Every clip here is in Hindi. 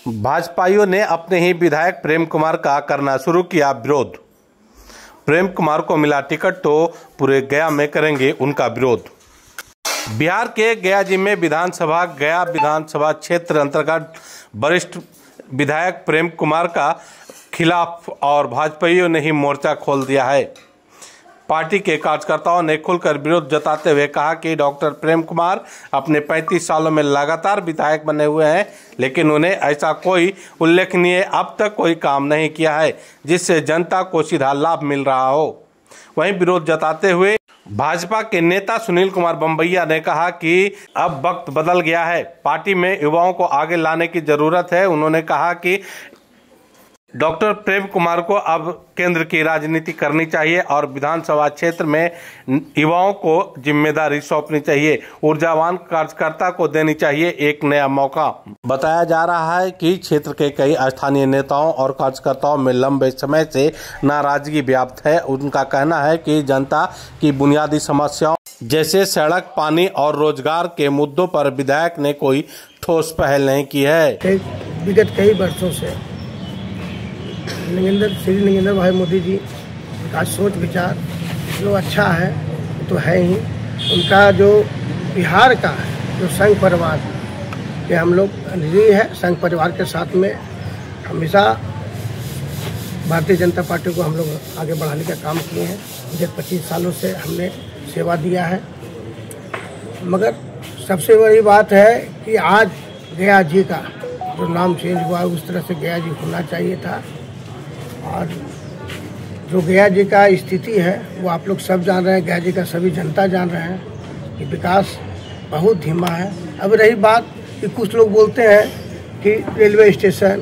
भाजपाइयों ने अपने ही विधायक प्रेम कुमार का करना शुरू किया विरोध। प्रेम कुमार को मिला टिकट तो पूरे गया में करेंगे उनका विरोध। बिहार के गया जिले में गया विधानसभा क्षेत्र अंतर्गत वरिष्ठ विधायक प्रेम कुमार का खिलाफ और भाजपाइयों ने ही मोर्चा खोल दिया है। पार्टी के कार्यकर्ताओं ने खुलकर विरोध जताते हुए कहा कि डॉक्टर प्रेम कुमार अपने 35 सालों में लगातार विधायक बने हुए हैं, लेकिन उन्हें ऐसा कोई उल्लेखनीय अब तक कोई काम नहीं किया है जिससे जनता को सीधा लाभ मिल रहा हो। वहीं विरोध जताते हुए भाजपा के नेता सुनील कुमार बम्बैया ने कहा कि अब वक्त बदल गया है, पार्टी में युवाओं को आगे लाने की जरूरत है। उन्होंने कहा कि डॉक्टर प्रेम कुमार को अब केंद्र की राजनीति करनी चाहिए और विधानसभा क्षेत्र में युवाओं को जिम्मेदारी सौंपनी चाहिए। ऊर्जावान कार्यकर्ता को देनी चाहिए एक नया मौका। बताया जा रहा है कि क्षेत्र के कई स्थानीय नेताओं और कार्यकर्ताओं में लंबे समय से नाराजगी व्याप्त है। उनका कहना है कि जनता की बुनियादी समस्याओं जैसे सड़क, पानी और रोजगार के मुद्दों पर विधायक ने कोई ठोस पहल नहीं की है। विगत कई वर्षों से श्री नरेंद्र भाई मोदी जी का सोच विचार जो अच्छा है तो है ही। उनका जो बिहार का जो संघ परिवार के हम लोग ऋणी है, संघ परिवार के साथ में हमेशा भारतीय जनता पार्टी को हम लोग आगे बढ़ाने का काम किए हैं। मुझे 25 सालों से हमने सेवा दिया है। मगर सबसे बड़ी बात है कि आज गया जी का जो नाम चेंज हुआ उस तरह से गया जी होना चाहिए था। और जो गया जी का स्थिति है वो आप लोग सब जान रहे हैं, गया जी का सभी जनता जान रहे हैं कि विकास बहुत धीमा है। अब रही बात कि कुछ लोग बोलते हैं कि रेलवे स्टेशन,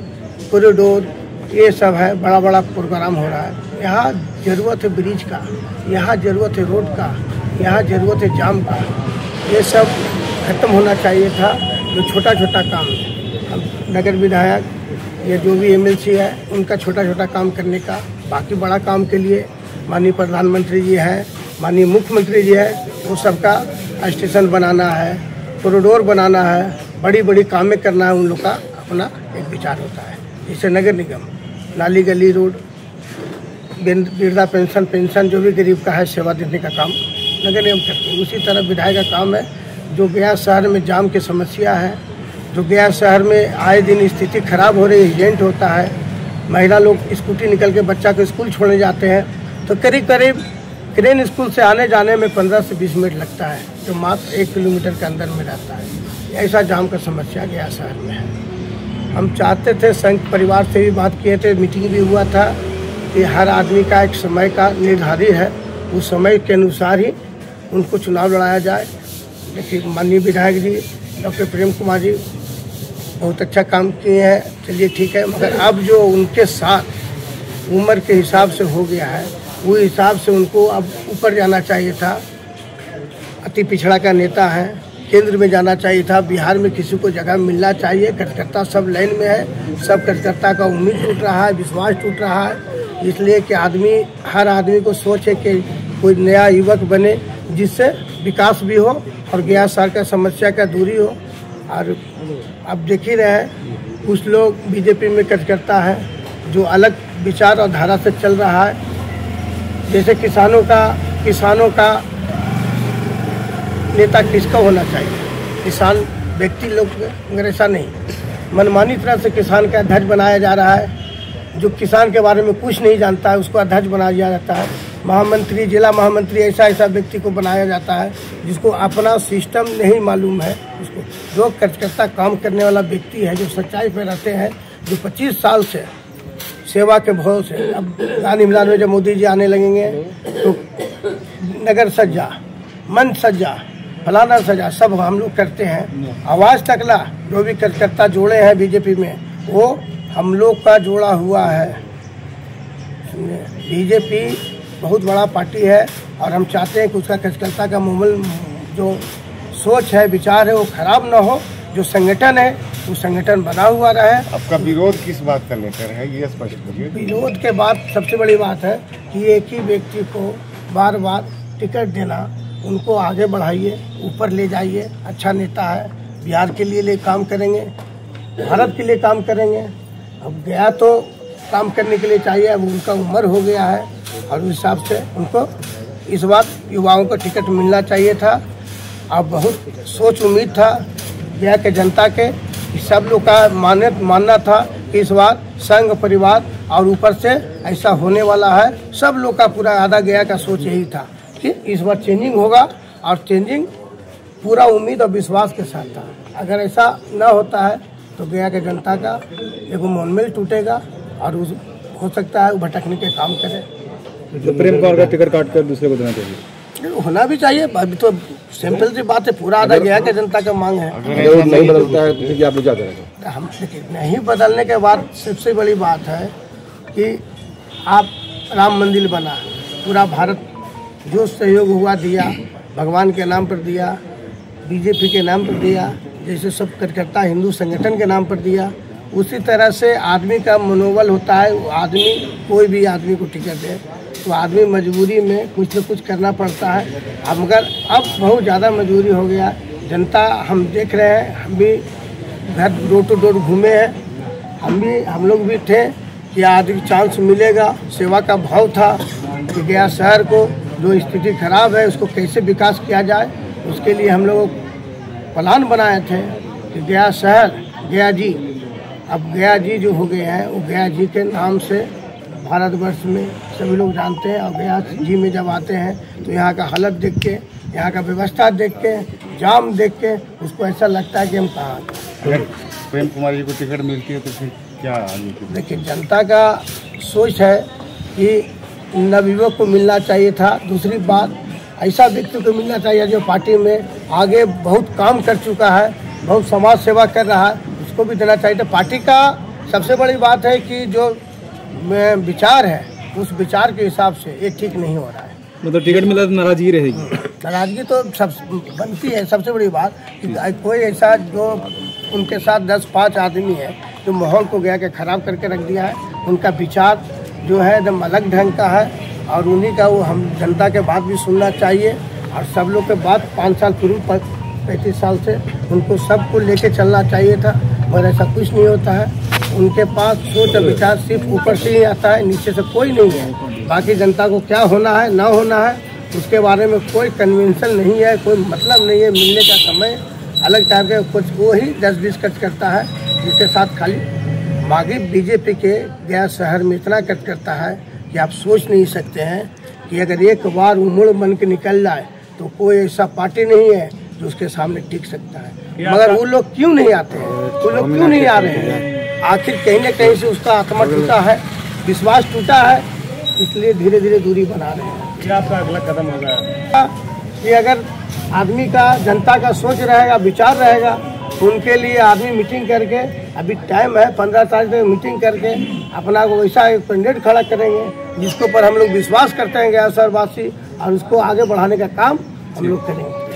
कॉरिडोर ये सब है, बड़ा बड़ा प्रोग्राम हो रहा है। यहाँ ज़रूरत है ब्रिज का, यहाँ ज़रूरत है रोड का, यहाँ ज़रूरत है जाम का। ये सब खत्म होना चाहिए था। जो छोटा छोटा काम, अब नगर विधायक ये जो भी एमएलसी है उनका छोटा छोटा काम करने का, बाकी बड़ा काम के लिए माननीय प्रधानमंत्री जी हैं, माननीय मुख्यमंत्री जी है, वो सबका स्टेशन बनाना है, कॉरिडोर बनाना है, बड़ी बड़ी कामें करना है। उन लोग का अपना एक विचार होता है। जैसे नगर निगम, नाली गली रोड, वृद्धा पेंशन जो भी गरीब का है सेवा देने का काम नगर निगम करते हैं। उसी तरह विधायक का काम है। जो गया शहर में जाम की समस्या है, जो गया शहर में आए दिन स्थिति खराब हो रही है, एक्सीडेंट होता है, महिला लोग स्कूटी निकल के बच्चा को स्कूल छोड़ने जाते हैं तो करीब क्रेन स्कूल से आने जाने में 15 से 20 मिनट लगता है, जो मात्र 1 किलोमीटर के अंदर में रहता है। ऐसा जाम का समस्या गया शहर में है। हम चाहते थे, संघ परिवार से भी बात किए थे, मीटिंग भी हुआ था कि हर आदमी का एक समय का निर्धारित है, उस समय के अनुसार ही उनको चुनाव लड़ाया जाए। लेकिन माननीय विधायक जी डॉक्टर प्रेम कुमार जी बहुत अच्छा काम किए हैं, चलिए ठीक है। मगर अब जो उनके साथ उम्र के हिसाब से हो गया है, वो हिसाब से उनको अब ऊपर जाना चाहिए था। अति पिछड़ा का नेता है, केंद्र में जाना चाहिए था। बिहार में किसी को जगह मिलना चाहिए। कार्यकर्ता सब लाइन में है, सब कार्यकर्ता का उम्मीद टूट रहा है, विश्वास टूट रहा है। इसलिए कि हर आदमी को सोच है कि कोई नया युवक बने जिससे विकास भी हो और गया शहर का समस्या का दूरी हो। और अब देख ही रहे हैं कुछ लोग बीजेपी में कार्यकर्ता है जो अलग विचार और धारा से चल रहा है। जैसे किसानों का नेता किसका होना चाहिए, किसान व्यक्ति लोग, मगर ऐसा नहीं, मनमानी तरह से किसान का अध्यक्ष बनाया जा रहा है। जो किसान के बारे में कुछ नहीं जानता है उसको अध्यक्ष बनाया जाता है। महामंत्री, जिला महामंत्री, ऐसा व्यक्ति को बनाया जाता है जिसको अपना सिस्टम नहीं मालूम है। उसको जो कार्यकर्ता काम करने वाला व्यक्ति है, जो सच्चाई पे रहते हैं, जो 25 साल से सेवा के भाव से, अब गांधी मैदान में जब मोदी जी आने लगेंगे तो नगर सज्जा, मन सज्जा, फलाना सजा सब हम लोग करते हैं। आवाज तकला जो भी कार्यकर्ता जोड़े हैं बीजेपी में, वो हम लोग का जोड़ा हुआ है। बीजेपी बहुत बड़ा पार्टी है और हम चाहते हैं कि उसका कार्यकर्ता का मूल जो सोच है, विचार है, वो खराब ना हो। जो संगठन है वो संगठन बना हुआ रहे। आपका विरोध किस बात का लेकर है, ये स्पष्ट करिए। विरोध के बाद सबसे बड़ी बात है कि एक ही व्यक्ति को बार बार टिकट देना, उनको आगे बढ़ाइए, ऊपर ले जाइए। अच्छा नेता है, बिहार के लिए काम करेंगे। भारत के लिए काम करेंगे। अब गया तो काम करने के लिए चाहिए, अब उनका उम्र हो गया है और उस हिसाब से उनको इस बार युवाओं को टिकट मिलना चाहिए था। अब बहुत सोच उम्मीद था गया के जनता के, सब लोग का मानना था कि इस बार संघ परिवार और ऊपर से ऐसा होने वाला है। सब लोग का पूरा आधा गया का सोच यही था कि इस बार चेंजिंग होगा और चेंजिंग पूरा उम्मीद और विश्वास के साथ था। अगर ऐसा न होता है तो गया के जनता का एक मनोबल टूटेगा और हो सकता है वो भटकने के काम करे। तो प्रेम कुमार का टिकट काट कर दूसरे को देना चाहिए, होना भी चाहिए। अभी तो सिंपल सी बात है, पूरा आधा गया के जनता का मांग है। अगर नहीं बदलता है तो आप लोग क्या करेंगे? हम नहीं बदलने के बाद सबसे बड़ी बात है कि आप राम मंदिर बना, पूरा भारत जो सहयोग हुआ दिया, भगवान के नाम पर दिया, बीजेपी के नाम पर दिया, जैसे सब कार्यकर्ता हिंदू संगठन के नाम पर दिया, उसी तरह से आदमी का मनोबल होता है। आदमी कोई भी आदमी को टिकट दे तो आदमी मजबूरी में कुछ न कुछ करना पड़ता है। अब मगर अब बहुत ज़्यादा मजबूरी हो गया। जनता हम देख रहे हैं, हम भी घर डोर टू डोर घूमे हैं, हम लोग भी थे कि आदमी चांस मिलेगा। सेवा का भाव था कि गया शहर को जो स्थिति खराब है उसको कैसे विकास किया जाए, उसके लिए हम लोग प्लान बनाए थे कि गया शहर गया जी, अब गया जी जो हो गए हैं वो गया जी के नाम से भारतवर्ष में सभी लोग जानते हैं। और गया जी में जब आते हैं तो यहाँ का हालत देख के, यहाँ का व्यवस्था देख के, जाम देख के उसको ऐसा लगता है कि हम कहाँ। अगर प्रेम कुमार जी को टिकट मिलती है तो फिर क्या आगे? देखिए, जनता का सोच है कि नवयुवक को मिलना चाहिए था। दूसरी बात, ऐसा व्यक्ति को मिलना चाहिए जो पार्टी में आगे बहुत काम कर चुका है, बहुत समाज सेवा कर रहा है, उसको भी देना चाहिए था। पार्टी का सबसे बड़ी बात है कि जो विचार है उस विचार के हिसाब से ये ठीक नहीं हो रहा है। मतलब टिकट मिला तो नाराजगी रहेगी? नाराजगी तो सब बनती है। सबसे बड़ी बात कि कोई ऐसा जो उनके साथ 10-5 आदमी है जो माहौल को गया के खराब करके रख दिया है। उनका विचार जो है एकदम अलग ढंग का है और उन्हीं का वो हम जनता के बात भी सुनना चाहिए। और सब लोग के बात 5 साल पूर्व 35 साल से उनको सबको लेके चलना चाहिए था, पर ऐसा कुछ नहीं होता है। उनके पास सोच और विचार सिर्फ ऊपर से ही आता है, नीचे से कोई नहीं है। बाकी जनता को क्या होना है ना होना है उसके बारे में कोई कन्वेंशन नहीं है, कोई मतलब नहीं है। मिलने का समय अलग टाइप का कुछ वो ही 10-20 कट करता है, जिसके साथ खाली बाकी बीजेपी के गया शहर में इतना कट करता है कि आप सोच नहीं सकते हैं कि अगर एक बार उमड़ बन के निकल जाए तो कोई ऐसा पार्टी नहीं है जो उसके सामने टिक सकता है। मगर वो लोग क्यों नहीं आते हैं, वो लोग क्यों नहीं आ रहे हैं? आखिर कहीं न कहीं से उसका आत्मा टूटा है, विश्वास टूटा है, इसलिए धीरे धीरे दूरी बना रहे हैं। क्या आपका अगला कदम होगा? कि अगर आदमी का जनता का सोच रहेगा, विचार रहेगा, उनके लिए आदमी मीटिंग करके, अभी टाइम है 15 तारीख तक मीटिंग करके अपना को वैसा एक कैंडिडेट खड़ा करेंगे जिसके ऊपर हम लोग विश्वास करते हैं गया शहरवासी, और उसको आगे बढ़ाने का काम हम लोग करेंगे।